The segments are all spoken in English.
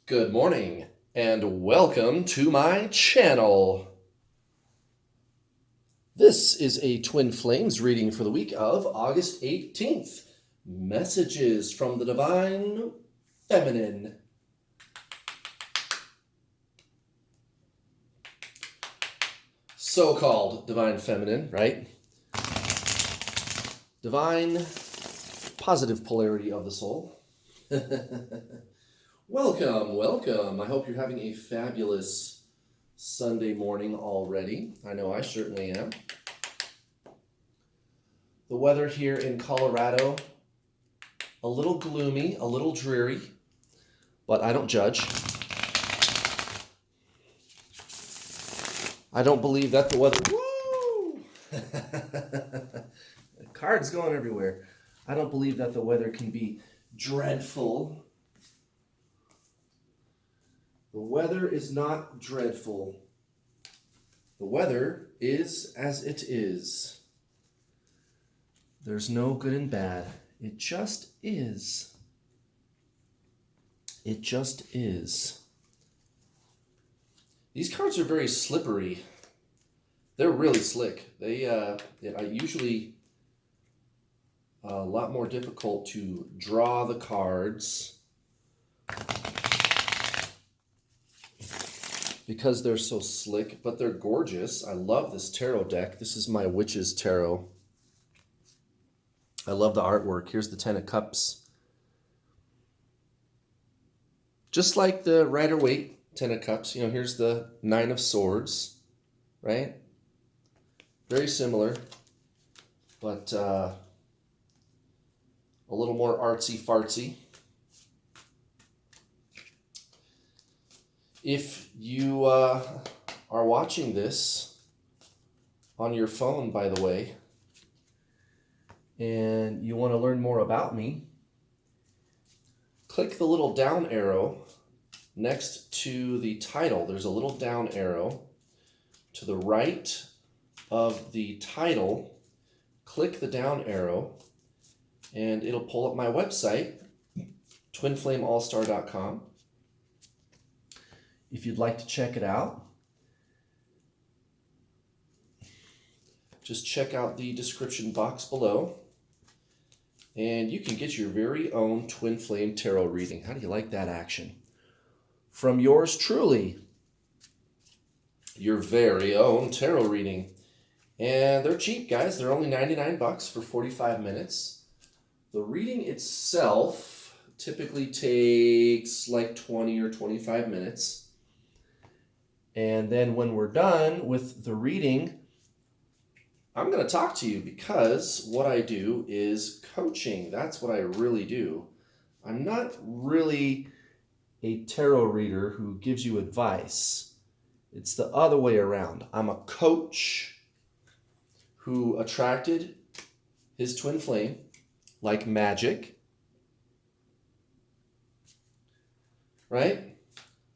Good morning and welcome to my channel. This is a Twin Flames reading for the week of August 18th. Messages from the Divine Feminine. So-called Divine Feminine, right? Divine positive polarity of the soul. Welcome. I hope you're having a fabulous Sunday morning already. I know I certainly am. The weather here in Colorado, a little gloomy, a little dreary, but I don't judge. I don't believe that the weather... Woo! Cards going everywhere. I don't believe that the weather can be dreadful. The weather is not dreadful. The weather is as it is. There's no good and bad. It just is. It just is. These cards are very slippery. They're really slick. I usually a lot more difficult to draw the cards because they're so slick, but they're gorgeous. I love this tarot deck. This is my Witch's Tarot. I love the artwork. Here's the Ten of Cups. Just like the Rider-Waite Ten of Cups. You know, here's the Nine of Swords, right? Very similar, but a little more artsy-fartsy. If you are watching this on your phone, by the way, and you want to learn more about me, click the little down arrow next to the title. There's a little down arrow to the right of the title. Click the down arrow and it'll pull up my website, twinflameallstar.com. If you'd like to check it out, just check out the description box below and you can get your very own Twin Flame Tarot reading. How do you like that action? From yours truly, your very own tarot reading. And they're cheap, guys. They're only 99 bucks for 45 minutes. The reading itself typically takes like 20 or 25 minutes. And then when we're done with the reading, I'm going to talk to you because what I do is coaching. That's what I really do. I'm not really a tarot reader who gives you advice. It's the other way around. I'm a coach who attracted his twin flame like magic, right?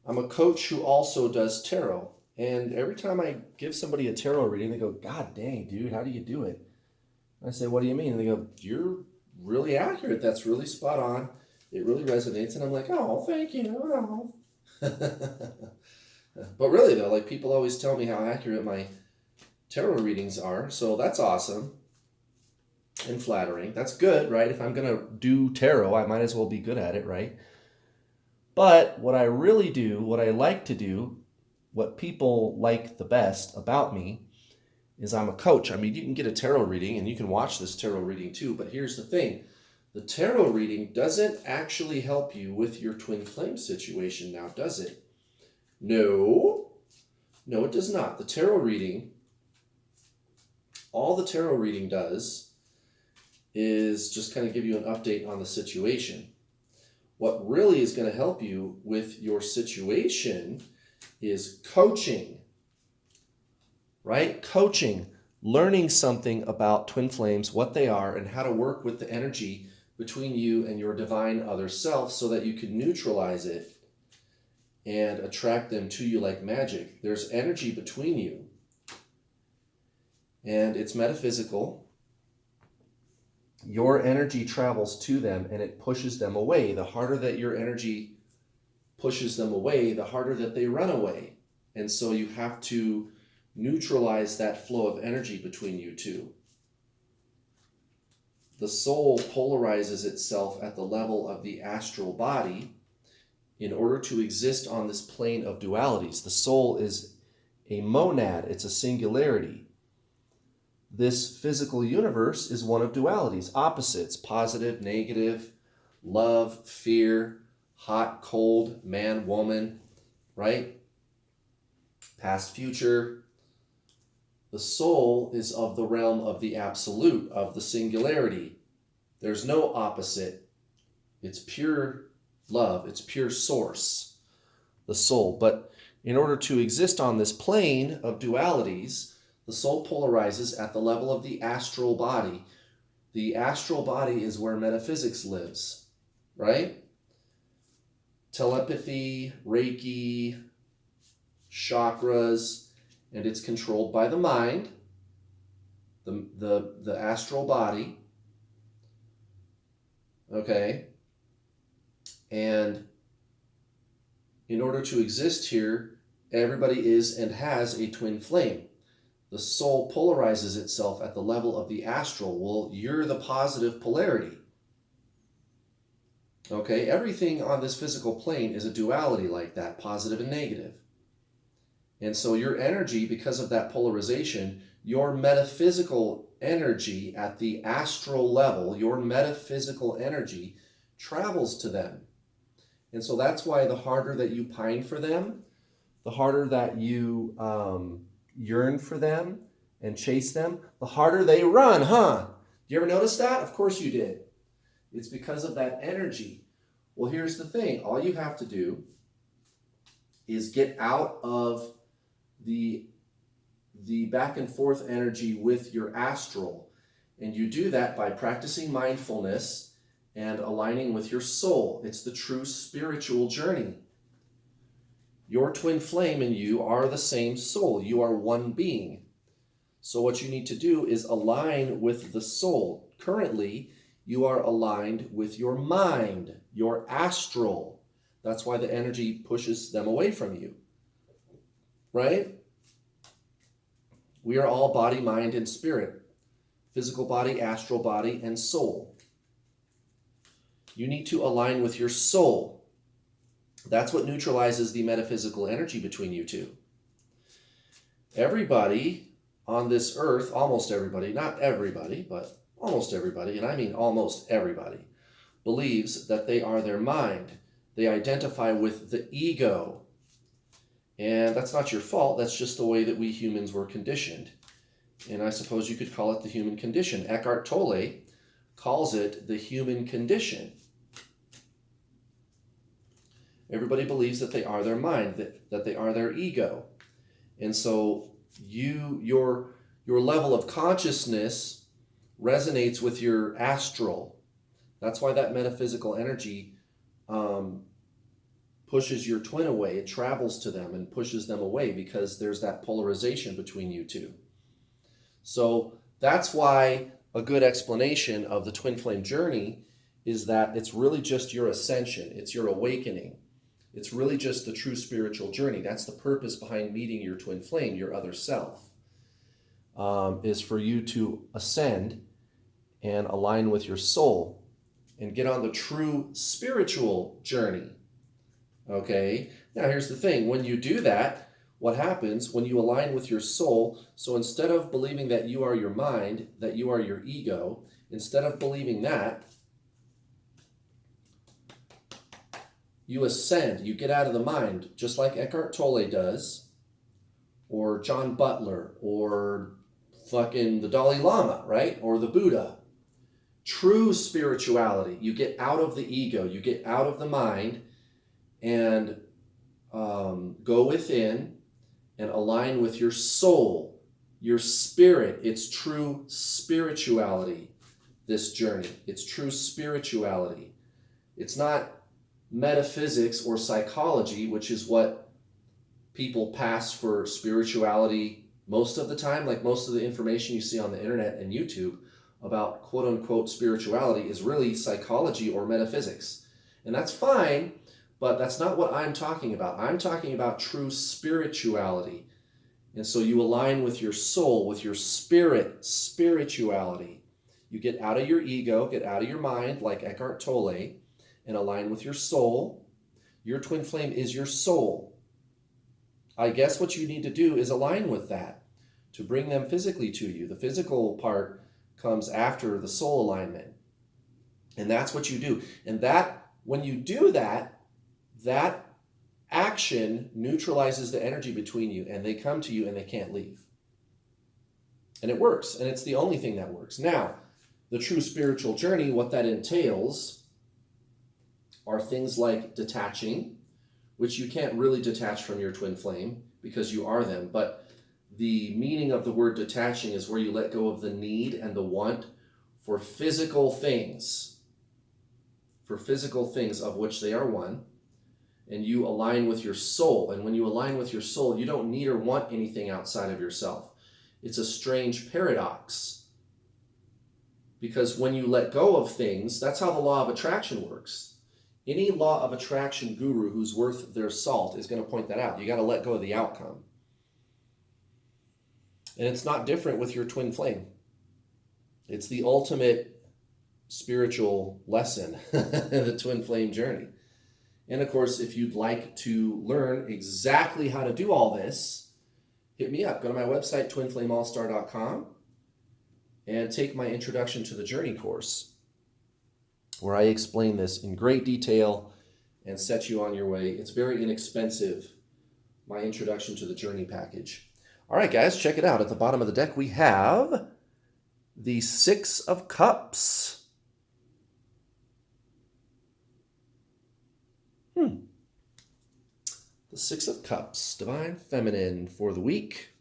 I'm a coach who also does tarot. And every time I give somebody a tarot reading, they go, God dang, dude, how do you do it? I say, what do you mean? And they go, you're really accurate. That's really spot on. It really resonates. And I'm like, oh, thank you. Oh. But really, though, like people always tell me how accurate my tarot readings are. So that's awesome and flattering. That's good, right? If I'm going to do tarot, I might as well be good at it, right? But what I really do, what I like to do, what people like the best about me is I'm a coach. I mean, you can get a tarot reading and you can watch this tarot reading too, but here's the thing. The tarot reading doesn't actually help you with your twin flame situation now, does it? No, it does not. The tarot reading, all the tarot reading does is just kind of give you an update on the situation. What really is going to help you with your situation is coaching, right? Coaching, learning something about twin flames, what they are, and how to work with the energy between you and your divine other self so that you can neutralize it and attract them to you like magic. There's energy between you, and it's metaphysical. Your energy travels to them and it pushes them away. The harder that your energy pushes them away, the harder that they run away. And so you have to neutralize that flow of energy between you two. The soul polarizes itself at the level of the astral body in order to exist on this plane of dualities. The soul is a monad, it's a singularity. This physical universe is one of dualities, opposites, positive, negative, love, fear, hot, cold, man, woman, right? Past, future. The soul is of the realm of the absolute, of the singularity. There's no opposite. It's pure love. It's pure source, the soul. But in order to exist on this plane of dualities, the soul polarizes at the level of the astral body. The astral body is where metaphysics lives, right? Telepathy, Reiki, chakras, and it's controlled by the mind, the astral body, okay? And in order to exist here, everybody is and has a twin flame. The soul polarizes itself at the level of the astral. Well, you're the positive polarity. Okay, everything on this physical plane is a duality like that, positive and negative. And so your energy, because of that polarization, your metaphysical energy at the astral level, your metaphysical energy travels to them. And so that's why the harder that you pine for them, the harder that you yearn for them and chase them, the harder they run, huh? Do you ever notice that? Of course you did. It's because of that energy. Well, here's the thing. All you have to do is get out of the back and forth energy with your astral. And you do that by practicing mindfulness and aligning with your soul. It's the true spiritual journey. Your twin flame and you are the same soul. You are one being. So what you need to do is align with the soul. Currently, you are aligned with your mind, your astral. That's why the energy pushes them away from you. Right? We are all body, mind, and spirit. Physical body, astral body, and soul. You need to align with your soul. That's what neutralizes the metaphysical energy between you two. Everybody on this earth, almost everybody, not everybody, but almost everybody, and I mean almost everybody, believes that they are their mind. They identify with the ego. And that's not your fault. That's just the way that we humans were conditioned. And I suppose you could call it the human condition. Eckhart Tolle calls it the human condition. Everybody believes that they are their mind, that they are their ego. And so your level of consciousness resonates with your astral. That's why that metaphysical energy pushes your twin away. It travels to them and pushes them away because there's that polarization between you two. So that's why a good explanation of the twin flame journey is that it's really just your ascension. It's your awakening. It's really just the true spiritual journey. That's the purpose behind meeting your twin flame, your other self, is for you to ascend and align with your soul and get on the true spiritual journey. Okay, now here's the thing. When you do that, what happens when you align with your soul? So instead of believing that you are your mind, that you are your ego, instead of believing that, you ascend, you get out of the mind, just like Eckhart Tolle does, or John Butler, or fucking the Dalai Lama, right? Or the Buddha. True spirituality, you get out of the ego, you get out of the mind, and go within and align with your soul, your spirit. It's true spirituality, this journey. It's true spirituality. It's not metaphysics or psychology, which is what people pass for spirituality most of the time. Like most of the information you see on the internet and YouTube about quote-unquote spirituality is really psychology or metaphysics. And that's fine, But that's not what I'm talking about. I'm talking about true spirituality. And so you align with your soul, with your spirit, spirituality. You get out of your ego, get out of your mind, like Eckhart Tolle, and align with your soul. Your twin flame is your soul. I guess what you need to do is align with that to bring them physically to you. The physical part comes after the soul alignment. And that's what you do. And that, when you do that, that action neutralizes the energy between you, and they come to you and they can't leave. And it works, and it's the only thing that works. Now, the true spiritual journey, what that entails are things like detaching, which you can't really detach from your twin flame because you are them. But the meaning of the word detaching is where you let go of the need and the want for physical things, of which they are one. And you align with your soul. And when you align with your soul, you don't need or want anything outside of yourself. It's a strange paradox. Because when you let go of things, that's how the law of attraction works. Any law of attraction guru who's worth their salt is going to point that out. You got to let go of the outcome. And it's not different with your twin flame. It's the ultimate spiritual lesson, the twin flame journey. And of course, if you'd like to learn exactly how to do all this, hit me up. Go to my website, twinflameallstar.com, and take my Introduction to the Journey course, where I explain this in great detail and set you on your way. It's very inexpensive, my Introduction to the Journey package. All right, guys, check it out. At the bottom of the deck, we have the Six of Cups. The Six of Cups, Divine Feminine for the week.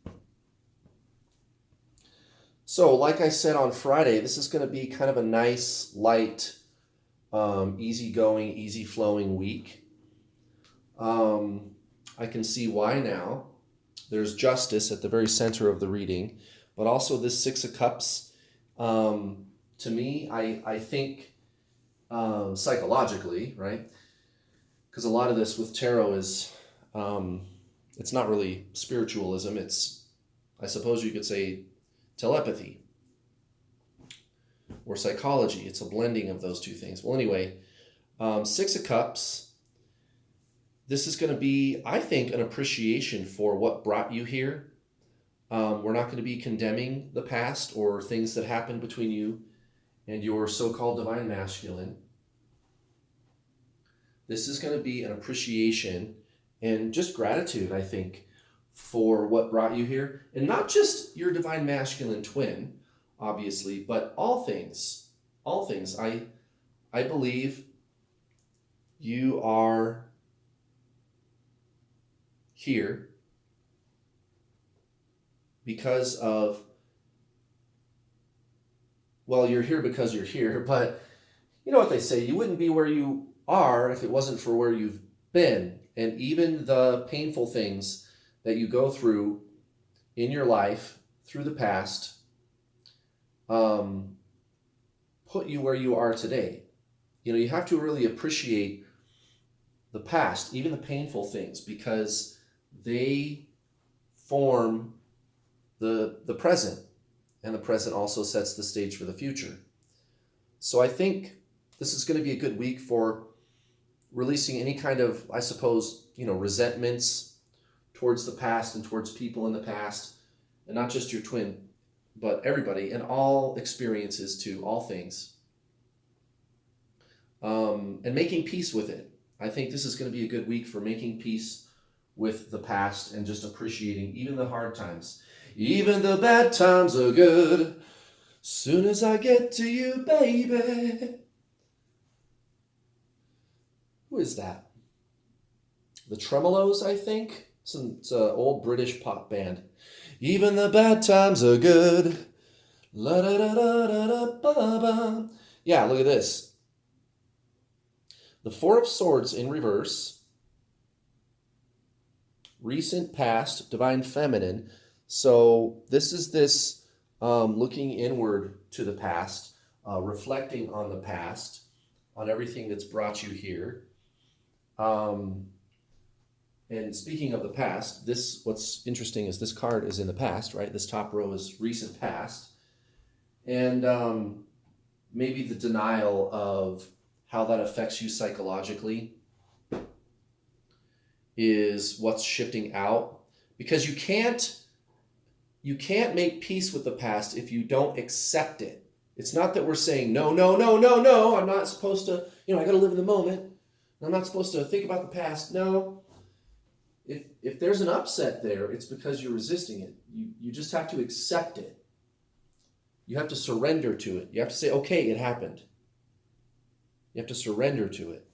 So, like I said on Friday, this is going to be kind of a nice, light, easygoing, easy-flowing week. I can see why now. There's justice at the very center of the reading, but also this Six of Cups, to me, I think psychologically, right? Because a lot of this with tarot is... it's not really spiritualism. It's, I suppose you could say, telepathy or psychology. It's a blending of those two things. Well, anyway, Six of Cups. This is going to be, I think, an appreciation for what brought you here. We're not going to be condemning the past or things that happened between you and your so-called divine masculine. This is going to be an appreciation and just gratitude, I think, for what brought you here. And not just your divine masculine twin, obviously, but all things. All things. I believe you are here because of, well, you're here because you're here, but you know what they say, you wouldn't be where you are if it wasn't for where you've been. And even the painful things that you go through in your life through the past put you where you are today. You know, you have to really appreciate the past, even the painful things, because they form the present, and the present also sets the stage for the future. So I think this is going to be a good week for releasing any kind of, I suppose, resentments towards the past and towards people in the past, and not just your twin, but everybody and all experiences too, all things, and making peace with it. I think this is going to be a good week for making peace with the past and just appreciating even the hard times. Even the bad times are good. Soon as I get to you, baby. Who is that? The Tremolos, I think. It's an old British pop band. Even the bad times are good. La da da da da da ba ba. Yeah, look at this. The Four of Swords in reverse. Recent, past, divine feminine. So this is this looking inward to the past, reflecting on the past, on everything that's brought you here. And speaking of the past, what's interesting is this card is in the past, right? This top row is recent past. And maybe the denial of how that affects you psychologically is what's shifting out. Because you can't make peace with the past if you don't accept it. It's not that we're saying, no, I'm not supposed to, I got to live in the moment. I'm not supposed to think about the past. No. If there's an upset there, it's because you're resisting it. You just have to accept it. You have to surrender to it. You have to say, okay, it happened. You have to surrender to it.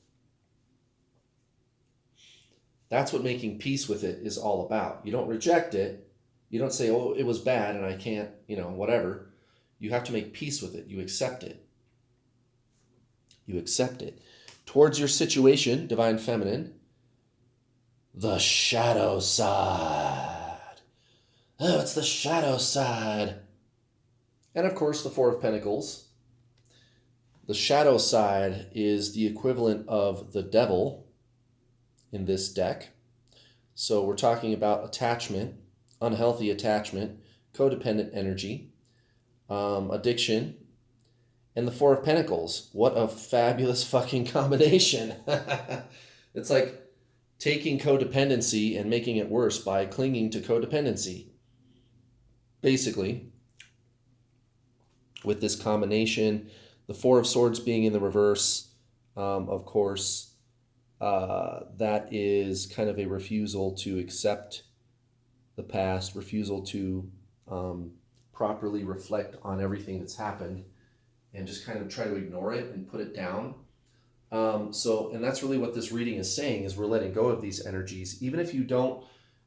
That's what making peace with it is all about. You don't reject it. You don't say, oh, it was bad and I can't, whatever. You have to make peace with it. You accept it. You accept it. Towards your situation, Divine Feminine, the shadow side. Oh, it's the shadow side. And of course, the Four of Pentacles. The shadow side is the equivalent of the devil in this deck. So we're talking about attachment, unhealthy attachment, codependent energy, addiction, and the Four of Pentacles. What a fabulous fucking combination. It's like taking codependency and making it worse by clinging to codependency. Basically, with this combination, the Four of Swords being in the reverse, of course, that is kind of a refusal to accept the past, refusal to properly reflect on everything that's happened, and just kind of try to ignore it and put it down. And that's really what this reading is saying, is we're letting go of these energies. Even if you don't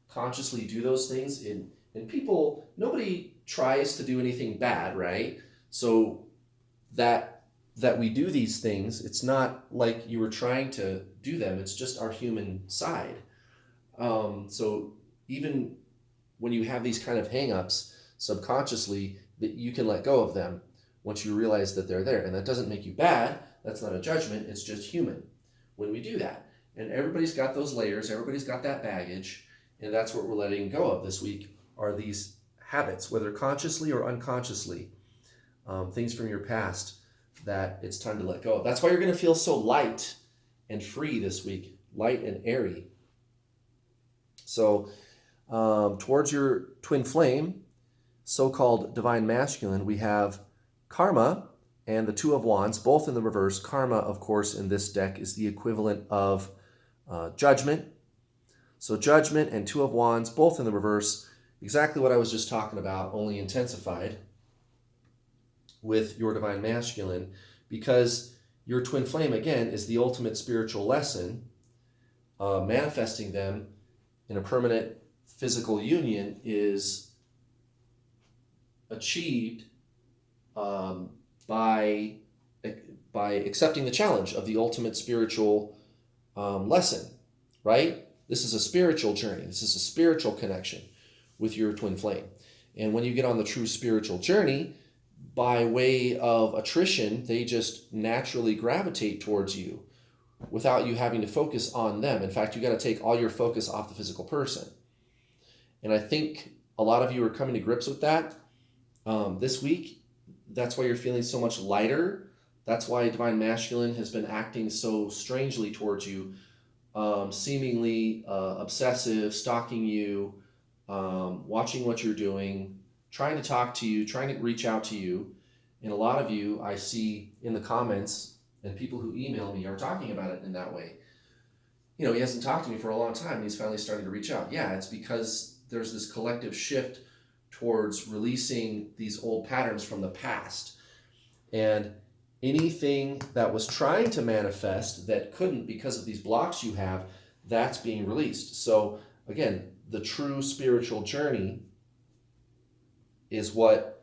consciously do those things, and people, nobody tries to do anything bad, right? So that we do these things, it's not like you were trying to do them, it's just our human side. So even when you have these kind of hang-ups subconsciously, that you can let go of them once you realize that they're there. And that doesn't make you bad. That's not a judgment. It's just human when we do that. And everybody's got those layers. Everybody's got that baggage. And that's what we're letting go of this week, are these habits, whether consciously or unconsciously, things from your past that it's time to let go of. That's why you're going to feel so light and free this week, light and airy. So towards your twin flame, so-called divine masculine, we have Karma and the Two of Wands, both in the reverse. Karma, of course, in this deck is the equivalent of Judgment. So Judgment and Two of Wands, both in the reverse. Exactly what I was just talking about, only intensified with your divine masculine, because your twin flame, again, is the ultimate spiritual lesson. Manifesting them in a permanent physical union is achieved by accepting the challenge of the ultimate spiritual lesson, right? This is a spiritual journey. This is a spiritual connection with your twin flame. And when you get on the true spiritual journey, by way of attrition, they just naturally gravitate towards you without you having to focus on them. In fact, you got to take all your focus off the physical person. And I think a lot of you are coming to grips with that this week. That's why you're feeling so much lighter. That's why Divine Masculine has been acting so strangely towards you, seemingly obsessive, stalking you, watching what you're doing, trying to talk to you, trying to reach out to you. And a lot of you I see in the comments, and people who email me are talking about it in that way. He hasn't talked to me for a long time and he's finally starting to reach out. Yeah, it's because there's this collective shift towards releasing these old patterns from the past. And anything that was trying to manifest that couldn't because of these blocks you have, that's being released. So again, the true spiritual journey is what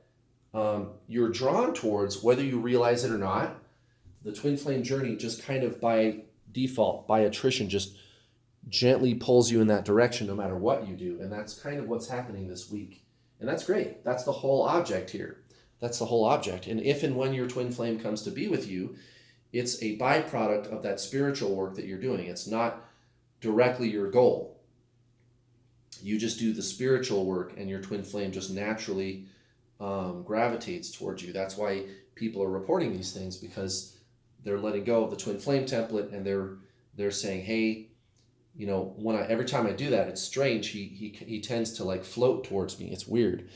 you're drawn towards, whether you realize it or not. The twin flame journey just kind of by default, by attrition, just gently pulls you in that direction no matter what you do. And that's kind of what's happening this week. And that's great. That's the whole object here. That's the whole object. And if and when your twin flame comes to be with you, it's a byproduct of that spiritual work that you're doing. It's not directly your goal. You just do the spiritual work, and your twin flame just naturally gravitates towards you. That's why people are reporting these things, because they're letting go of the twin flame template, and they're saying, hey, every time I do that, it's strange. He tends to like float towards me. It's weird.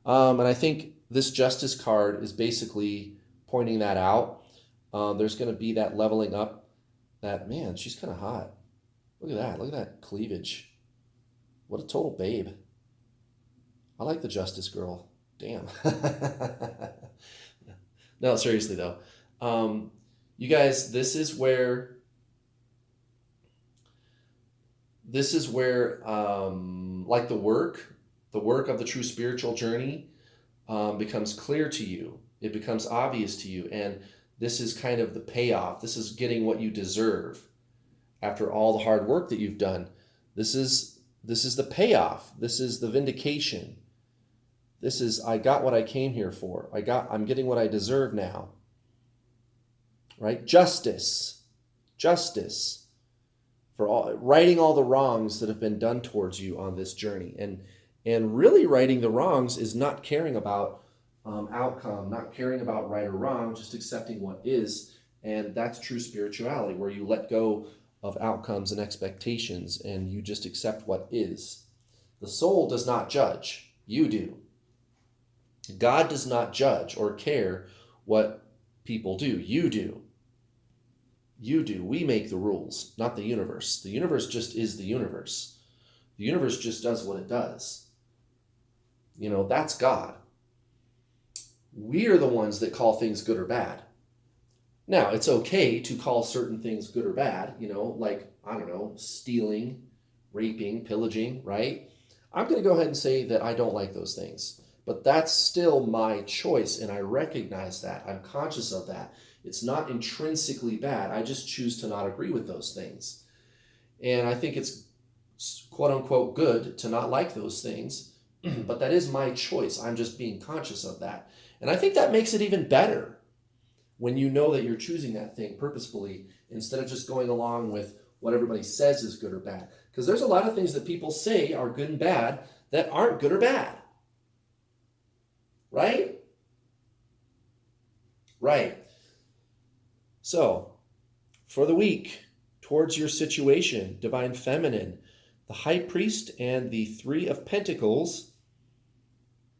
And I think this Justice card is basically pointing that out. There's going to be that leveling up. That, man, she's kind of hot. Look at that. Look at that cleavage. What a total babe. I like the Justice girl. Damn. No, seriously though. You guys, this is where like the work of the true spiritual journey becomes clear to you. It becomes obvious to you. And this is kind of the payoff. This is getting what you deserve after all the hard work that you've done. This is the payoff. This is the vindication. This is, I got what I came here for. I'm getting what I deserve now. Right? Justice for righting all the wrongs that have been done towards you on this journey. And really righting the wrongs is not caring about outcome, not caring about right or wrong, just accepting what is. And that's true spirituality, where you let go of outcomes and expectations and you just accept what is. The soul does not judge. You do. God does not judge or care what people do. You do. You do. We make the rules, not the universe. The universe just is the universe. The universe just does what it does. That's God. We are the ones that call things good or bad. Now, it's okay to call certain things good or bad, like, I don't know, stealing, raping, pillaging, right? I'm going to go ahead and say that I don't like those things. But that's still my choice, and I recognize that. I'm conscious of that. It's not intrinsically bad. I just choose to not agree with those things. And I think it's quote-unquote good to not like those things, but that is my choice. I'm just being conscious of that. And I think that makes it even better when you know that you're choosing that thing purposefully instead of just going along with what everybody says is good or bad. Because there's a lot of things that people say are good and bad that aren't good or bad. Right? Right. So, for the week, towards your situation, Divine Feminine, the High Priest and the Three of Pentacles.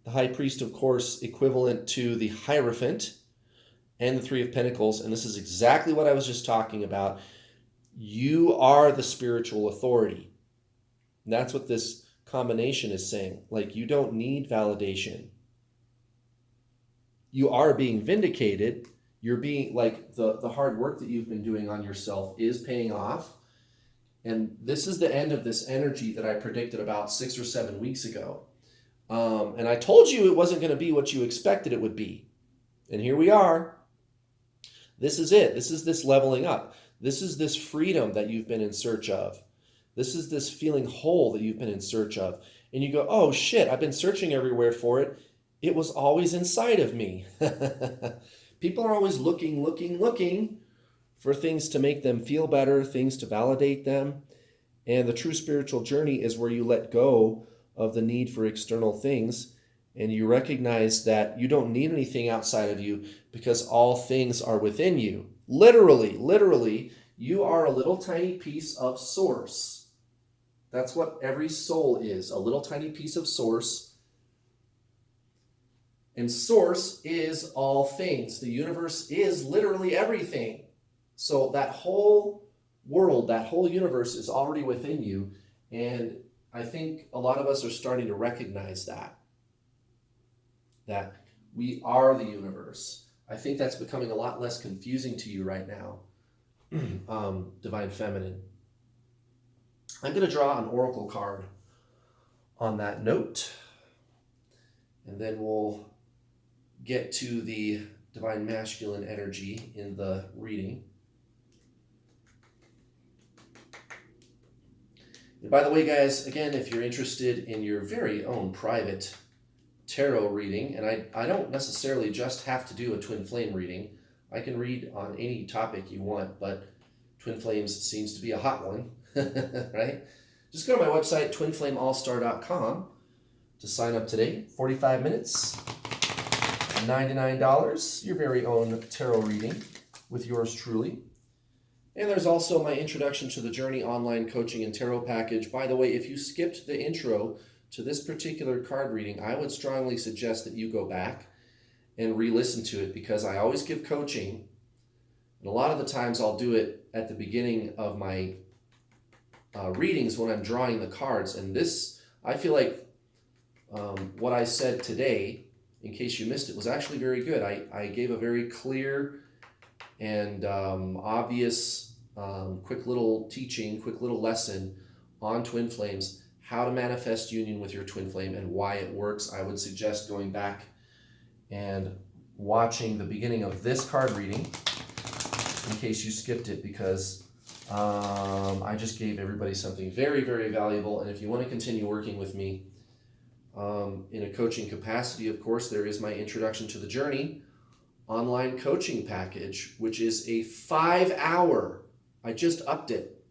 The High Priest, of course, equivalent to the Hierophant and the Three of Pentacles. And this is exactly what I was just talking about. You are the spiritual authority. And that's what this combination is saying. Like, you don't need validation. You are being vindicated. You're being, like, the hard work that you've been doing on yourself is paying off. And this is the end of this energy that I predicted about 6 or 7 weeks ago. And I told you it wasn't going to be what you expected it would be. And here we are. This is it. This is this leveling up. This is this freedom that you've been in search of. This is this feeling whole that you've been in search of. And you go, oh shit, I've been searching everywhere for it. It was always inside of me. People are always looking for things to make them feel better, things to validate them. And the true spiritual journey is where you let go of the need for external things and you recognize that you don't need anything outside of you because all things are within you. Literally, you are a little tiny piece of source. That's what every soul is, a little tiny piece of source. And source is all things. The universe is literally everything. So that whole world, that whole universe is already within you. And I think a lot of us are starting to recognize that we are the universe. I think that's becoming a lot less confusing to you right now, Divine Feminine. I'm going to draw an oracle card on that note, and then we'll get to the Divine Masculine energy in the reading. And by the way, guys, again, if you're interested in your very own private tarot reading, and I don't necessarily just have to do a twin flame reading. I can read on any topic you want, but twin flames seems to be a hot one. right? Just go to my website, twinflameallstar.com, to sign up today. 45 minutes, $99, your very own tarot reading with yours truly. And there's also my Introduction to the Journey online coaching and tarot package. By the way, if you skipped the intro to this particular card reading, I would strongly suggest that you go back and re-listen to it, because I always give coaching, and a lot of the times I'll do it at the beginning of my readings when I'm drawing the cards. And this, I feel like what I said today, in case you missed it, was actually very good. I gave a very clear and obvious, quick little teaching, quick little lesson on twin flames, how to manifest union with your twin flame and why it works. I would suggest going back and watching the beginning of this card reading in case you skipped it, because I just gave everybody something very, very valuable. And if you want to continue working with me in a coaching capacity, of course, there is my Introduction to the Journey online coaching package, which is a 5-hour, I just upped it.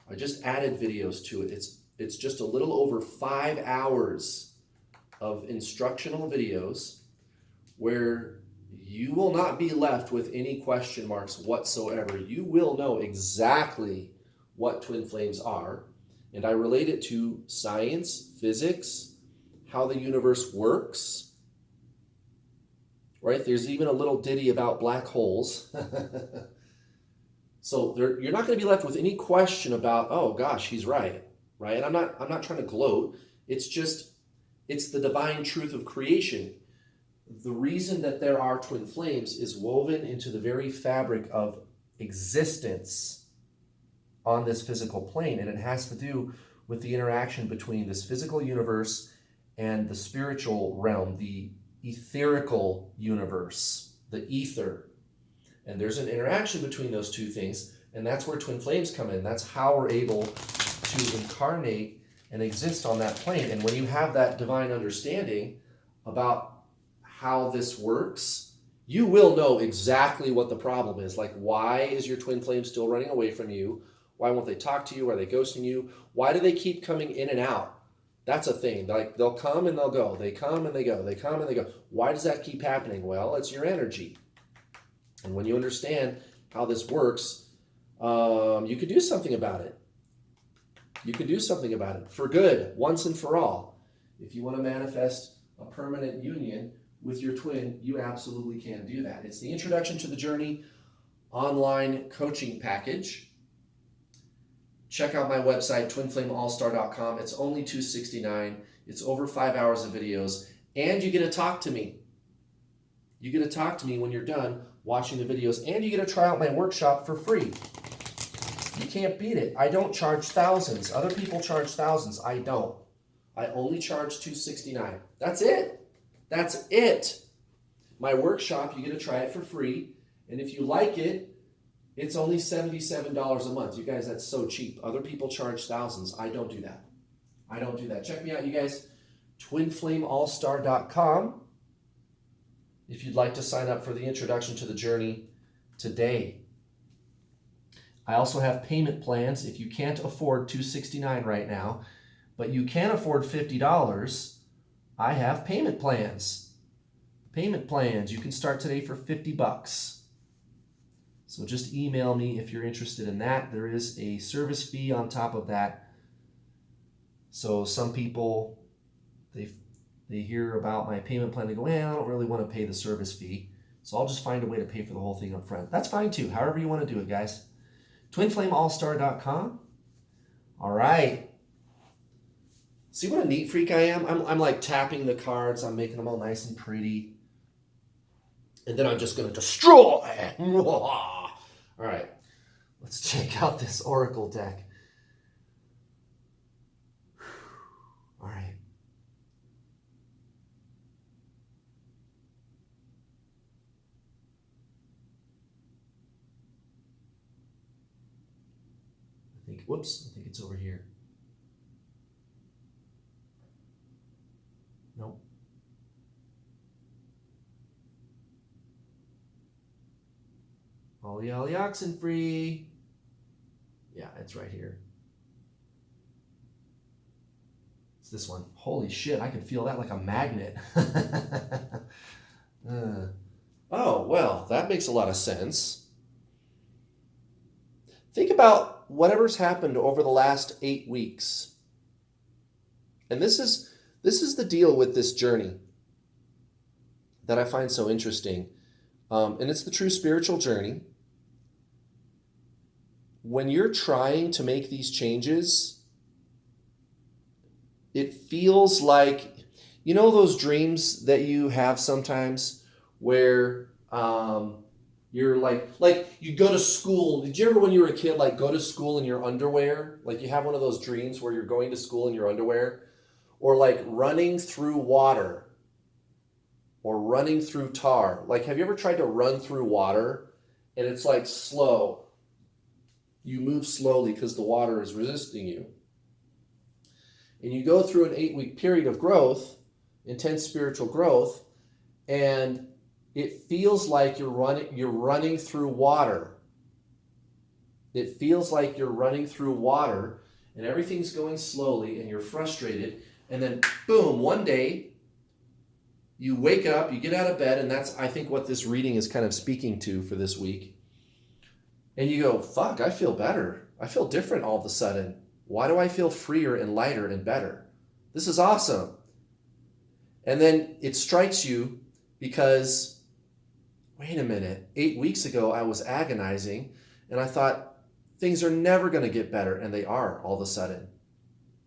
I just added videos to it. It's just a little over 5 hours of instructional videos where you will not be left with any question marks whatsoever. You will know exactly what twin flames are. And I relate it to science, physics, how the universe works. Right? There's even a little ditty about black holes. So you're not going to be left with any question about, oh gosh, he's right. Right? I'm not trying to gloat. It's the divine truth of creation. The reason that there are twin flames is woven into the very fabric of existence on this physical plane, and it has to do with the interaction between this physical universe and the spiritual realm, the etherical universe, the ether. And there's an interaction between those two things, and that's where twin flames come in. That's how we're able to incarnate and exist on that plane. And when you have that divine understanding about how this works, you will know exactly what the problem is. Like, why is your twin flame still running away from you? Why won't they talk to you? Are they ghosting you? Why do they keep coming in and out? That's a thing. Like, they'll come and they'll go. They come and they go. They come and they go. Why does that keep happening? Well, it's your energy. And when you understand how this works, you could do something about it. You could do something about it for good, once and for all. If you want to manifest a permanent union with your twin, you absolutely can do that. It's the Introduction to the Journey online coaching package. Check out my website, twinflameallstar.com. It's only $269. It's over 5 hours of videos, and you get to talk to me. You get to talk to me when you're done watching the videos, and you get to try out my workshop for free. You can't beat it. I don't charge thousands. Other people charge thousands. I don't. I only charge $269. That's it. That's it. My workshop, you get to try it for free. And if you like it, it's only $77 a month. You guys, that's so cheap. Other people charge thousands. I don't do that. I don't do that. Check me out, you guys. twinflameallstar.com if you'd like to sign up for the Introduction to the Journey today. I also have payment plans. If you can't afford $269 right now, but you can afford $50, I have payment plans. Payment plans. You can start today for $50. So just email me if you're interested in that. There is a service fee on top of that. So some people, they hear about my payment plan, they go, well, I don't really want to pay the service fee. So I'll just find a way to pay for the whole thing up front. That's fine too, however you want to do it, guys. twinflameallstar.com. All right. See what a neat freak I am? I'm like tapping the cards. I'm making them all nice and pretty. And then I'm just going to destroy. All right. Let's check out this Oracle deck. All right. I think it's over here. Nope. Ollie Oxen free. Yeah, it's right here. It's this one. Holy shit, I can feel that like a magnet. Oh, well, that makes a lot of sense. Think about whatever's happened over the last 8 weeks. And this is the deal with this journey that I find so interesting. And it's the true spiritual journey. When you're trying to make these changes, it feels like, you know, those dreams that you have sometimes where you're like you go to school. Did you ever, when you were a kid, like go to school in your underwear? Like you have one of those dreams where you're going to school in your underwear, or like running through water, or running through tar. Like, have you ever tried to run through water and it's like slow? You move slowly because the water is resisting you. And you go through an 8-week period of growth, intense spiritual growth, and it feels like you're running through water. It feels like you're running through water and everything's going slowly and you're frustrated. And then boom, one day you wake up, you get out of bed, and that's, I think, what this reading is kind of speaking to for this week. And you go, fuck, I feel better. I feel different all of a sudden. Why do I feel freer and lighter and better? This is awesome. And then it strikes you because, wait a minute, 8 weeks ago I was agonizing and I thought things are never going to get better, and they are all of a sudden.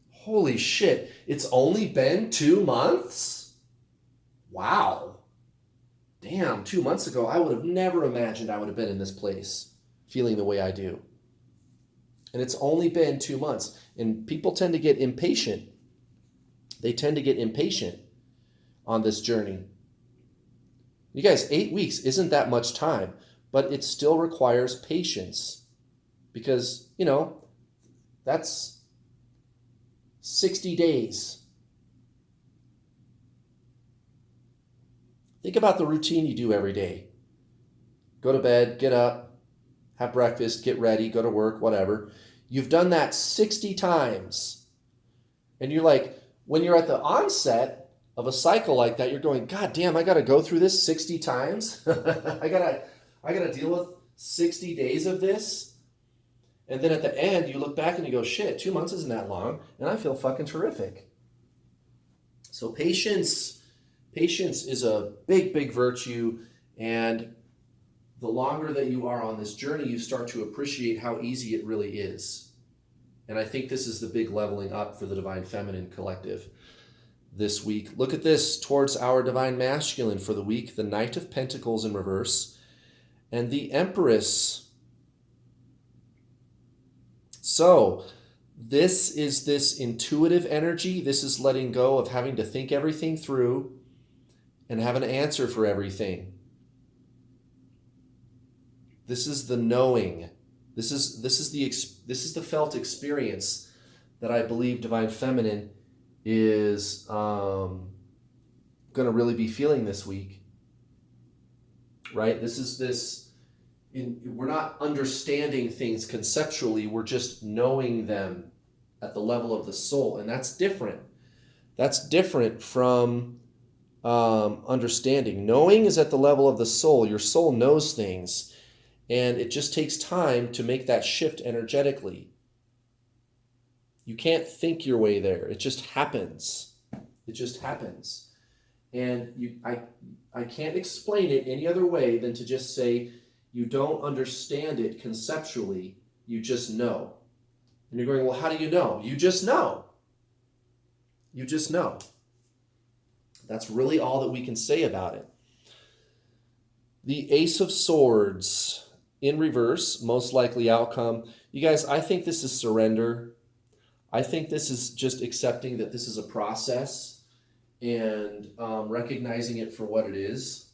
Holy shit, it's only been 2 months? Wow. Damn, 2 months ago I would have never imagined I would have been in this place feeling the way I do. And it's only been 2 months. And people tend to get impatient. They tend to get impatient on this journey. You guys, 8 weeks isn't that much time, but it still requires patience. Because, you know, that's 60 days. Think about the routine you do every day. Go to bed, get up, have breakfast, get ready, go to work, whatever. You've done that 60 times. And you're like, when you're at the onset of a cycle like that, you're going, God damn, I got to go through this 60 times. I gotta deal with 60 days of this. And then at the end, you look back and you go, shit, 2 months isn't that long. And I feel fucking terrific. So patience is a big, big virtue. And the longer that you are on this journey, you start to appreciate how easy it really is. And I think this is the big leveling up for the Divine Feminine Collective this week. Look at this, towards our Divine Masculine for the week, the Knight of Pentacles in reverse, and the Empress. So this is this intuitive energy. This is letting go of having to think everything through and have an answer for everything. This is the knowing. This is the felt experience that I believe Divine Feminine is going to really be feeling this week. Right? We're not understanding things conceptually. We're just knowing them at the level of the soul, and that's different. That's different from understanding. Knowing is at the level of the soul. Your soul knows things. And it just takes time to make that shift energetically. You can't think your way there. It just happens. It just happens. And I can't explain it any other way than to just say you don't understand it conceptually. You just know. And you're going, well, how do you know? You just know. You just know. That's really all that we can say about it. The Ace of Swords in reverse, most likely outcome. You guys, I think this is surrender. I think this is just accepting that this is a process and recognizing it for what it is.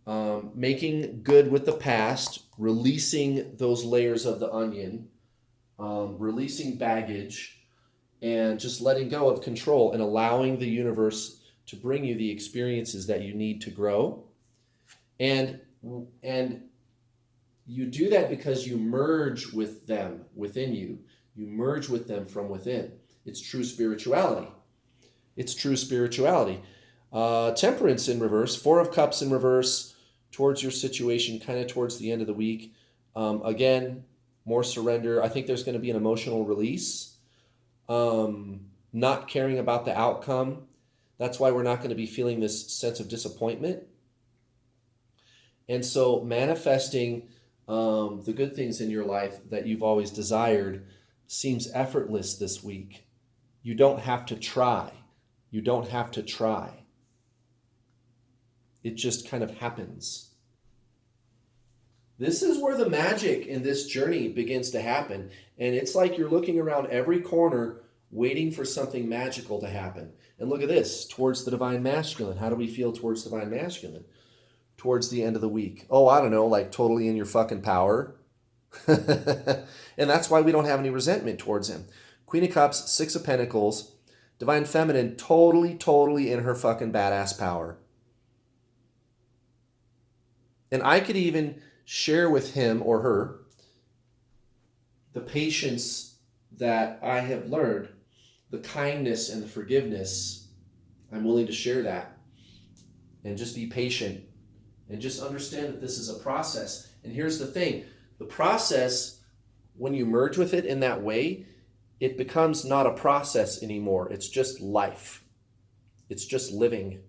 Making good with the past, releasing those layers of the onion, releasing baggage, and just letting go of control and allowing the universe to bring you the experiences that you need to grow. And You do that because you merge with them within you. You merge with them from within. It's true spirituality. It's true spirituality. Temperance in reverse, Four of Cups in reverse, towards your situation, kind of towards the end of the week. Again, more surrender. I think there's going to be an emotional release. Not caring about the outcome. That's why we're not going to be feeling this sense of disappointment. And so manifesting the good things in your life that you've always desired seems effortless this week. You don't have to try. You don't have to try. It just kind of happens. This is where the magic in this journey begins to happen. And it's like you're looking around every corner waiting for something magical to happen. And look at this, towards the divine masculine. How do we feel towards divine masculine? Towards the end of the week. Oh, I don't know, like totally in your fucking power. And that's why we don't have any resentment towards him. Queen of Cups, Six of Pentacles, divine feminine, totally in her fucking badass power. And I could even share with him or her the patience that I have learned, the kindness and the forgiveness. I'm willing to share that. And just be patient. And just understand that this is a process. And here's the thing. The process, when you merge with it in that way, it becomes not a process anymore. It's just life. It's just living.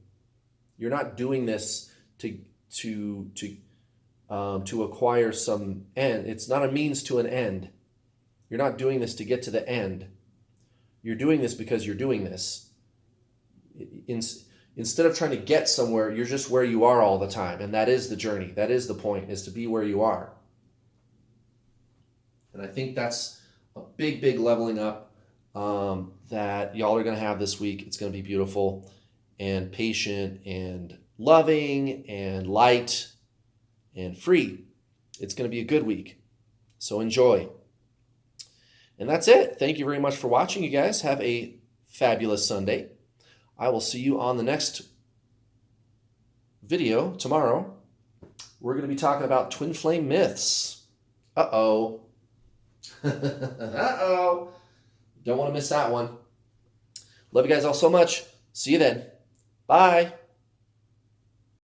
You're not doing this to acquire some end. It's not a means to an end. You're not doing this to get to the end. You're doing this because you're doing this. Instead of trying to get somewhere, you're just where you are all the time. And that is the journey. That is the point, is to be where you are. And I think that's a big leveling up that y'all are going to have this week. It's going to be beautiful and patient and loving and light and free. It's going to be a good week. So enjoy. And that's it. Thank you very much for watching, you guys. Have a fabulous Sunday. I will see you on the next video tomorrow. We're going to be talking about twin flame myths. Uh-oh. Uh-oh. Don't want to miss that one. Love you guys all so much. See you then. Bye.